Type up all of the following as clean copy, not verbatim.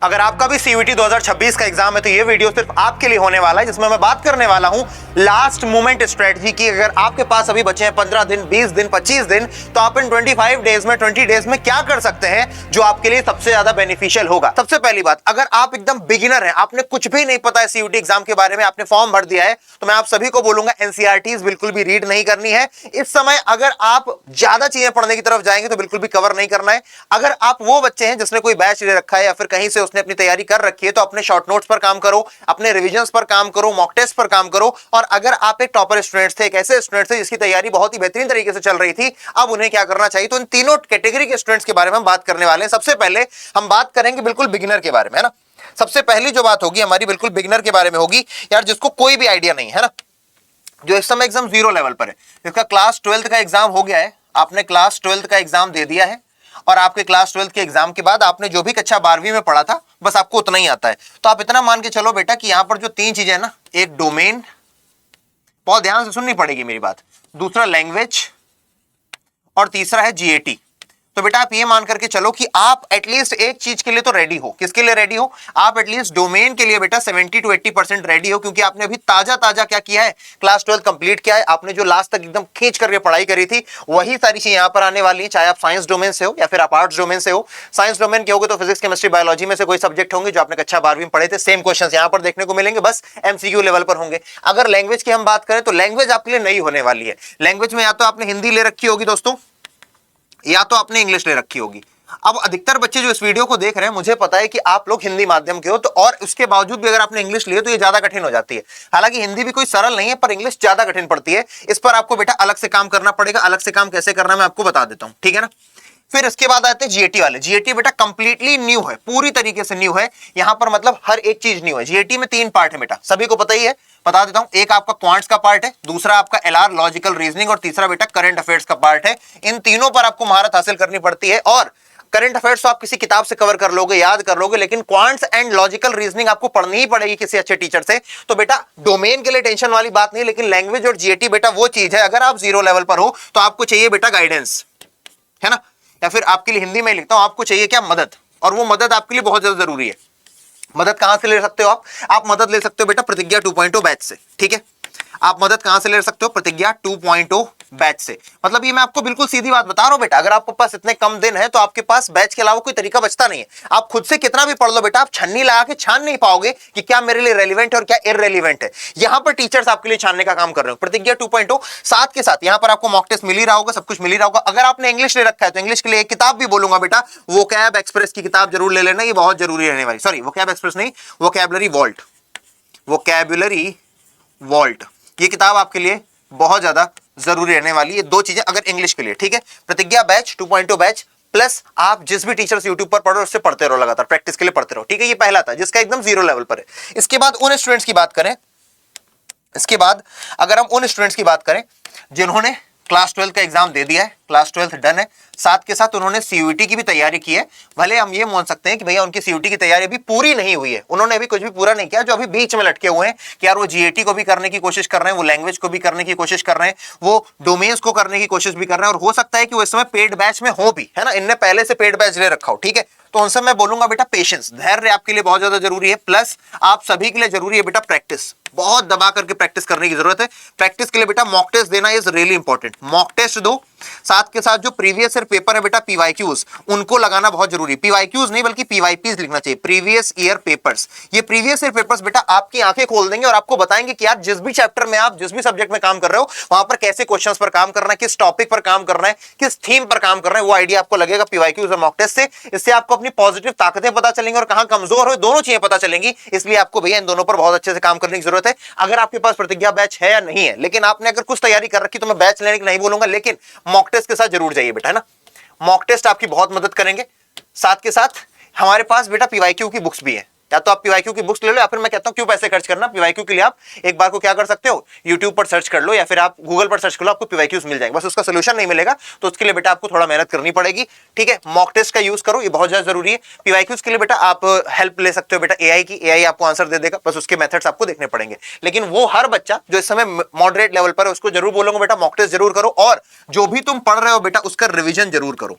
अगर आपका भी सीयूईटी 2026 का एग्जाम है तो ये वीडियो सिर्फ आपके लिए होने वाला है, जिसमें मैं बात करने वाला हूं लास्ट मोमेंट स्ट्रेटजी की। अगर आपके पास अभी बचे हैं 15 दिन, 20 दिन, 25 दिन, तो आप इन 25 डेज में, 20 डेज में क्या कर सकते हैं जो आपके लिए सबसे ज्यादा बेनिफिशियल होगा। सबसे पहली बात, अगर आप एकदम बिगिनर हैं, आपने कुछ भी नहीं पता है सीयूईटी एग्जाम के बारे में, आपने फॉर्म भर दिया है, तो मैं आप सभी को बोलूंगा एनसीईआरटीज बिल्कुल भी रीड नहीं करनी है इस समय। अगर आप ज्यादा चीजें पढ़ने की तरफ जाएंगे तो बिल्कुल भी कवर नहीं करना है। अगर आप वो बच्चे हैं जिसने कोई बैच ले रखा है या फिर कहीं से उसने अपनी तैयारी कर रखी है, तो अपने शॉर्ट नोट्स पर काम करो, अपने रिविजन्स पर काम करो, मॉक टेस्ट पर काम करो। और अगर आप एक टॉपर स्टूडेंट थे, एक ऐसे स्टूडेंट थे जिसकी तैयारी बहुत ही बेहतरीन तरीके से चल रही थी, अब उन्हें क्या करना चाहिए, तो इन तीनों कैटेगरी के स्टूडेंट्स के बारे में हम बात करने वाले हैं। सबसे पहले हम बात करेंगे बिल्कुल बिगिनर के बारे में, है ना। सबसे पहली जो बात होगी हमारी बिल्कुल बिगिनर के बारे में होगी, यार जिसको कोई भी आइडिया नहीं है ना, जो इस समय एग्जाम 0 लेवल पर है, जिसका क्लास 12th का एग्जाम हो गया है, आपने क्लास 12th का एग्जाम दे दिया है और आपके क्लास 12th के एग्जाम के बाद आपने जो भी कक्षा 12वीं में पढ़ा था बस आपको उतना ही आता है। तो आप इतना मान के चलो बेटा कि यहां पर जो तीन चीजें है ना, एक डोमेन, बहुत ध्यान से सुननी पड़ेगी मेरी बात, दूसरा लैंग्वेज और तीसरा है जीएटी। तो बेटा आप ये मान करके चलो कि आप एटलीस्ट एक चीज के लिए तो रेडी हो। किसके लिए रेडी हो? आप एटलीस्ट डोमेन के लिए बेटा 70 to 80% रेडी हो, क्योंकि आपने अभी ताजा ताजा क्या किया है, क्लास 12 कंप्लीट किया है। आपने जो लास्ट तक एकदम खींच करके पढ़ाई करी थी वही सारी चीजें यहां पर आने वाली है, चाहे आप साइंस डोमेन से हो या फिर आप आर्ट्स डोमेन से हो। साइंस डोमेन के होगे तो फिजिक्स, केमिस्ट्री, बायोलॉजी में से कोई सब्जेक्ट होंगे जो आपने कक्षा 12वीं में पढ़े थे, सेम क्वेश्चंस यहां पर देखने को मिलेंगे, बस एमसीक्यू लेवल पर होंगे। अगर लैंग्वेज की हम बात करें तो लैंग्वेज आपके लिए नई होने वाली है। लैंग्वेज में या तो आपने हिंदी ले रखी होगी दोस्तों, या तो आपने इंग्लिश ले रखी होगी। अब अधिकतर बच्चे जो इस वीडियो को देख रहे हैं, मुझे पता है कि आप लोग हिंदी माध्यम के हो, तो और उसके बावजूद भी अगर आपने इंग्लिश लिए तो ये ज्यादा कठिन हो जाती है। हालांकि हिंदी भी कोई सरल नहीं है, पर इंग्लिश ज्यादा कठिन पड़ती है। इस पर आपको बेटा अलग से काम करना पड़ेगा। अलग से काम कैसे करना मैं आपको बता देता हूं, ठीक है ना। फिर इसके बाद आते हैं जीएटी वाले। जीएटी बेटा कंप्लीटली न्यू है, पूरी तरीके से न्यू है। यहां पर मतलब हर एक चीज न्यू है। जीएटी में 3 पार्ट है बेटा, सभी को पता ही है, बता देता हूं। एक आपका क्वांट्स का पार्ट है, दूसरा आपका एलआर लॉजिकल रीजनिंग और तीसरा बेटा करंट अफेयर्स का पार्ट है। इन तीनों पर आपको महारत हासिल करनी पड़ती है। और करंट अफेयर्स तो आप किसी किताब से कवर कर लोगे, याद कर लोगे, लेकिन क्वांट्स एंड लॉजिकल रीजनिंग आपको पढ़नी ही पड़ेगी किसी अच्छे टीचर से। तो बेटा डोमेन के लिए टेंशन वाली बात नहीं, लेकिन लैंग्वेज और जीएटी बेटा वो चीज है, अगर आप 0 लेवल पर हो तो आपको चाहिए बेटा गाइडेंस, है ना। या फिर आपके लिए हिंदी में लिखता हूं, आपको चाहिए क्या, मदद। और वो मदद आपके लिए बहुत ज्यादा जरूरी है। मदद कहां से ले सकते हो आप मदद ले सकते हो बेटा प्रतिज्ञा 2.0 बैच से, ठीक है। आप मदद कहां से ले सकते हो? प्रतिज्ञा 2.0 बैच से। मतलब ये मैं आपको बिल्कुल सीधी बात बता रहा हूं बेटा, अगर आपके पास इतने कम दिन है तो आपके पास बैच के अलावा कोई तरीका बचता नहीं है। आप खुद से कितना भी पढ़ लो बेटा, आप छन्नी लगा के छान नहीं पाओगे कि क्या मेरे लिए रेलिवेंट है और क्या इररेलिवेंट है। यहां पर टीचर्स आपके लिए छानने का काम कर रहे हो। प्रतिज्ञा 2.0 साथ के साथ यहां पर आपको मॉक टेस्ट मिल ही रहा होगा, सब कुछ मिल ही रहा होगा। अगर आपने इंग्लिश ले रखा है तो इंग्लिश के लिए एक किताब भी बोलूंगा बेटा, वोकैब एक्सप्रेस की किताब जरूर ले लेना, ये बहुत जरूरी रहने वाली। सॉरी, वोकैब एक्सप्रेस नहीं, वोकैबुलरी वॉल्ट, वोकैबुलरी वॉल्ट, ये किताब आपके लिए बहुत ज्यादा जरूरी रहने वाली है। 2 चीजें अगर इंग्लिश के लिए, ठीक है। प्रतिज्ञा बैच 2.0 बैच प्लस आप जिस भी टीचर से यूट्यूब पर पढ़ो उससे पढ़ते रहो, लगातार प्रैक्टिस के लिए पढ़ते रहो, ठीक है। ये पहला था जिसका एकदम 0 लेवल पर है। इसके बाद उन स्टूडेंट्स की बात करें, इसके बाद अगर हम उन स्टूडेंट्स की बात करें जिन्होंने क्लास 12 का एग्जाम दे दिया है, क्लास 12 डन है, साथ के साथ उन्होंने सीयूईटी की भी तैयारी की है। भले हम ये मान सकते हैं कि भैया उनकी सीयूईटी की तैयारी अभी पूरी नहीं हुई है, उन्होंने अभी कुछ भी पूरा नहीं किया, जो अभी बीच में लटके हुए हैं कि यार वो जीएटी को भी करने की कोशिश कर रहे हैं, वो लैंग्वेज को भी करने की कोशिश कर रहे हैं, वो डोमेन्स को करने की कोशिश भी कर रहे हैं, और हो सकता है कि वो इस समय पेड बैच में हो भी, है ना, इनने पहले से पेड बैच ले रखा हो, ठीक है। तो उनसे मैं बोलूंगा बेटा पेशेंस, धैर्य आपके लिए बहुत ज्यादा जरूरी है। प्लस आप सभी के लिए जरूरी है बेटा प्रैक्टिस, बहुत दबा करके प्रैक्टिस करने की जरूरत है। प्रैक्टिस के लिए बेटा मॉक टेस्ट देना is really important. Mock test दो, साथ के साथ जो प्रीवियस ईयर पेपर है बेटा पीवाईक्यूज, उनको लगाना बहुत जरूरी है। पीवाईक्यूज नहीं बल्कि पीवाईपीज लिखना चाहिए, प्रीवियस ईयर पेपर्स। ये प्रीवियस ईयर पेपर्स बेटा आपकी आंखें खोल देंगे और आपको बताएंगे कि यार जिस भी चैप्टर में आप जिस भी सब्जेक्ट में काम कर रहे हो वहां पर कैसे क्वेश्चंस पर काम करना है, किस टॉपिक पर काम करना है, किस थीम पर काम करना है, वो आइडिया आपको लगेगा पीवाईक्यूज और मॉक टेस्ट से। इससे आपको अपनी पॉजिटिव ताकतें पता चलेंगी और कहां कमजोर हो, दोनों चीजें पता चलेंगी। इसलिए आपको भैया इन दोनों पर बहुत अच्छे से काम करने की जरूरत है। अगर आपके पास प्रतिज्ञा बैच है या नहीं है, लेकिन आपने अगर कुछ तैयारी कर रखी तो मैं बैच लेने की नहीं बोलूंगा, लेकिन मॉक टेस्ट के साथ जरूर जाइए बेटा, है ना। मॉक टेस्ट आपकी बहुत मदद करेंगे। साथ के साथ हमारे पास बेटा पीवाईक्यू की बुक्स भी है, या तो आप पीवाईक्यू की बुक्स ले लो, या फिर मैं कहता हूं क्यों पैसे खर्च करना, पीवाईक्यू के लिए आप एक बार को क्या कर सकते हो, यूट्यूब पर सर्च कर लो या फिर आप गूगल पर सर्च कर लो, आपको पीवाईक्यूज मिल जाएंगे। बस उसका सोल्यूशन नहीं मिलेगा तो उसके लिए बेटा आपको थोड़ा मेहनत करनी पड़ेगी, ठीक है। मॉक टेस्ट का यूज करो, ये बहुत ज्यादा जरूरी है। पीवाईक्यूज के लिए बेटा आप हेल्प ले सकते हो बेटा एआई की, एआई आपको आंसर दे देगा, बस उसके मेथड्स आपको देखने पड़ेंगे। लेकिन वो हर बच्चा जो इस समय मॉडरेट लेवल पर है उसको जरूर बोलूंगा बेटा मॉक टेस्ट जरूर करो, और जो भी तुम पढ़ रहे हो बेटा उसका रिविजन जरूर करो।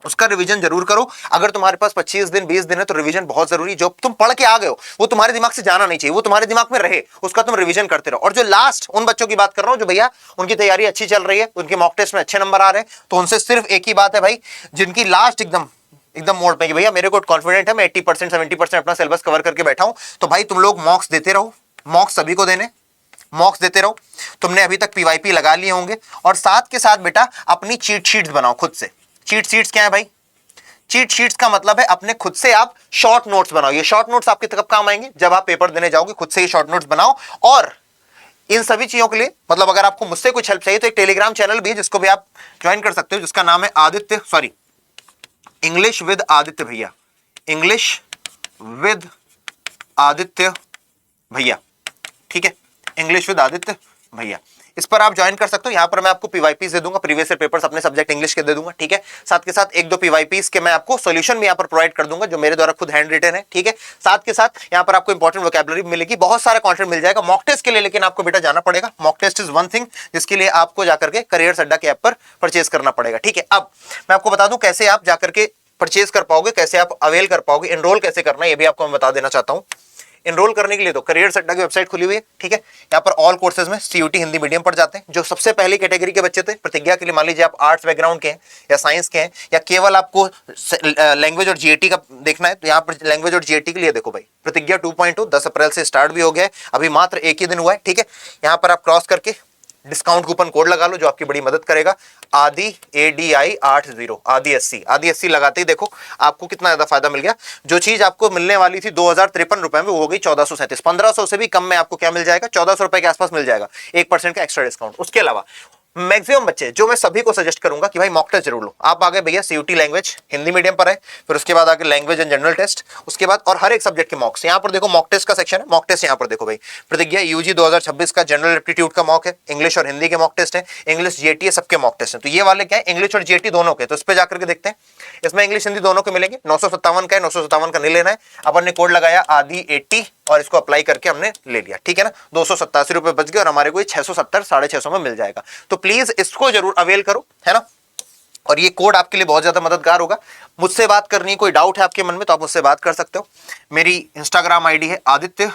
उसका रिवीजन जरूर करो। अगर तुम्हारे पास 25 दिन 20 दिन है तो रिवीजन बहुत जरूरी। जो तुम पढ़ के आ गए हो वो तुम्हारे दिमाग से जाना नहीं चाहिए, वो तुम्हारे दिमाग में रहे, उसका तुम रिवीजन करते रहो। और जो लास्ट उन बच्चों की बात कर रहा हूं जो भैया उनकी तैयारी अच्छी चल रही है, उनके मॉक टेस्ट में अच्छे नंबर आ रहे हैं, तो उनसे सिर्फ एक ही बात है भाई, जिनकी लास्ट एकदम मोड़ पे कि भैया मेरे को कॉन्फिडेंट है मैं 80% 70% अपना सिलेबस कवर करके बैठा हूं, तो भाई तुम लोग मॉक्स देते रहो, मॉक्स सभी को देने, मॉक्स देते रहो। तुमने अभी तक पीवाईपी लगा लिए होंगे, और साथ के साथ बेटा अपनी चीट शीट्स बनाओ खुद से। चीट शीट्स क्या है भाई? चीट शीट्स का मतलब है अपने खुद से आप शॉर्ट नोट्स बनाओ। ये शॉर्ट नोट्स आपके कब काम आएंगे? जब आप पेपर देने जाओगे, खुद से ही शॉर्ट नोट्स बनाओ। और इन सभी चीजों के लिए मतलब अगर आपको मुझसे कुछ हेल्प चाहिए तो एक टेलीग्राम चैनल भी है जिसको भी आप ज्वाइन कर सकते हो, जिसका नाम है इंग्लिश विद आदित्य भैया, इंग्लिश विद आदित्य भैया, ठीक है, इंग्लिश विद आदित्य भैया। इस पर आप ज्वाइन कर सकते हो। यहां पर मैं आपको पीवाईपीस दे दूंगा, प्रीवियस ईयर पेपर्स अपने सब्जेक्ट इंग्लिश के दे दूंगा, ठीक है। साथ के साथ एक दो पीवाईपीस के मैं आपको सॉल्यूशन भी यहां पर प्रोवाइड कर दूंगा जो मेरे द्वारा खुद हैंड रिटन है, ठीक है। साथ के साथ यहां पर आपको इंपॉर्टेंट वोकैबुलरी मिलेगी, बहुत सारा कंटेंट मिल जाएगा। मॉक टेस्ट के लिए लेकिन आपको बेटा जाना पड़ेगा। Mock test is one thing जिसके लिए आपको जाकर के करियर अड्डा के ऐप पर परचेज करना पड़ेगा, ठीक है। अब मैं आपको बता दूं कैसे आप जाकर के परचेज कर पाओगे, कैसे आप अवेल कर पाओगे, एनरोल कैसे करना है ये भी आपको मैं बता देना चाहता हूं। एनरोल करने के लिए तो करियर अड्डा की वेबसाइट खुली हुई है, ठीक है। यहाँ पर ऑल कोर्सेज में सीयूटी हिंदी मीडियम पर जाते हैं। जो सबसे पहली कैटेगरी के बच्चे थे प्रतिज्ञा के लिए, मान लीजिए आप आर्ट्स बैकग्राउंड के हैं या साइंस के हैं या केवल आपको लैंग्वेज और जीएटी का देखना है, तो यहाँ पर लैंग्वेज और जीएटी के लिए देखो भाई प्रतिज्ञा 2.2 10 अप्रैल से स्टार्ट भी हो गया है, अभी मात्र एक ही दिन हुआ है, ठीक है। यहाँ पर आप क्रॉस करके डिस्काउंट कूपन कोड लगा लो जो आपकी बड़ी मदद करेगा। आदि ADI 80 आदि 80 लगाते ही देखो आपको कितना ज्यादा फायदा मिल गया। जो चीज आपको मिलने वाली थी 2053 रुपए में वो हो गई 1437। 1500 से भी कम में आपको क्या मिल जाएगा? 1400 रुपए के आसपास मिल जाएगा, 1% का एक्स्ट्रा डिस्काउंट। उसके अलावा मैक्सिमम बच्चे जो मैं सभी को सजेस्ट करूंगा कि भाई मॉक टेस्ट जरूर लो। आप आगे भैया सीयूटी लैंग्वेज हिंदी मीडियम पर है, फिर उसके बाद आगे लैंग्वेज एंड जनरल टेस्ट, उसके बाद और हर एक सब्जेक्ट के मॉक्स। यहाँ पर देखो मॉक टेस्ट का सेक्शन है, मॉक टेस्ट यहाँ पर देखो भाई प्रतिज्ञा यूजी 2026 का जनरल एप्टीट्यूड का मॉक है, इंग्लिश और हिंदी के मॉक टेस्ट है, इंग्लिश जीएटी है, सबके मॉक टेस्ट है। तो ये वाले क्या है? इंग्लिश और जीएटी दोनों के। तो इस पे जाकर के देखते हैं, इसमें इंग्लिश हिंदी दोनों के मिलेंगे। 957 का है, 957 का नहीं लेना है। अपन ने कोड लगाया आदि 80 और इसको अप्लाई करके हमने ले लिया, ठीक है ना। 287 रुपए बच गए और हमारे को 670 650 में मिल जाएगा। तो प्लीज इसको जरूर अवेल करो, है ना। और ये कोड आपके लिए बहुत ज्यादा मददगार होगा। मुझसे बात करनी है, कोई डाउट है आपके मन में तो आप मुझसे बात कर सकते हो। मेरी इंस्टाग्राम आईडी है आदित्य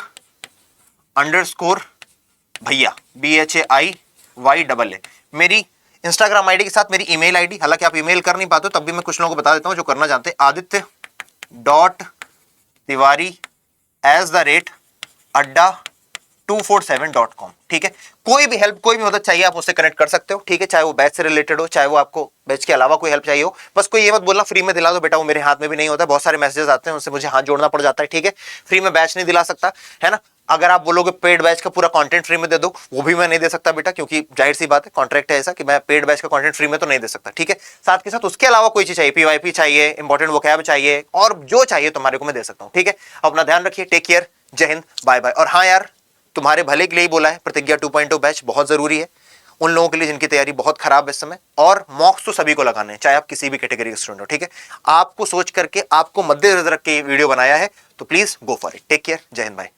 _भैया BHAIYAA। मेरी इंस्टाग्राम आईडी के साथ मेरी ईमेल आईडी, हालांकि आप ईमेल कर नहीं पाते हो तब भी मैं कुछ लोगों को बता देता हूं जो करना चाहते हैं, aditya.tiwari@adda247.com, ठीक है। कोई भी हेल्प कोई भी मदद चाहिए आप मुझसे कनेक्ट कर सकते हो, ठीक है। चाहे वो बैच से रिलेटेड हो, चाहे वो आपको बैच के अलावा कोई हेल्प चाहिए हो। बस कोई ये मत बोलना फ्री में दिला दो बेटा, वो मेरे हाथ में भी नहीं होता। बहुत सारे मैसेजेस आते हैं, उनसे मुझे हाथ जोड़ना पड़ जाता है, ठीक है। फ्री में बैच नहीं दिला सकता, है ना। अगर आप बोलोगे पेड बैच का पूरा कंटेंट फ्री में दे दो, वो भी मैं नहीं दे सकता बेटा, क्योंकि जाहिर सी बात है कॉन्ट्रैक्ट है ऐसा कि मैं पेड बैच का कंटेंट फ्री में तो नहीं दे सकता, ठीक है। साथ के साथ उसके अलावा कोई चीज चाहिए, पीवाईपी चाहिए, इंपॉर्टेंट वोकैब चाहिए, और जो चाहिए तुम्हारे को मैं दे सकता हूं, ठीक है। अपना ध्यान रखिए, टेक केयर, जय हिंद, बाय बाय। और हाँ यार, तुम्हारे भले के लिए ही बोला है, प्रतिज्ञा 2.0 बैच बहुत जरूरी है उन लोगों के लिए जिनकी तैयारी बहुत खराब है इस समय, और मॉक्स तो सभी को लगाने हैं, चाहे आप किसी भी कैटेगरी के स्टूडेंट हो, ठीक है। आपको सोच करके, आपको मद्देनजर रख के वीडियो बनाया है, तो please go for it. Take care, जय हिंद, बाय।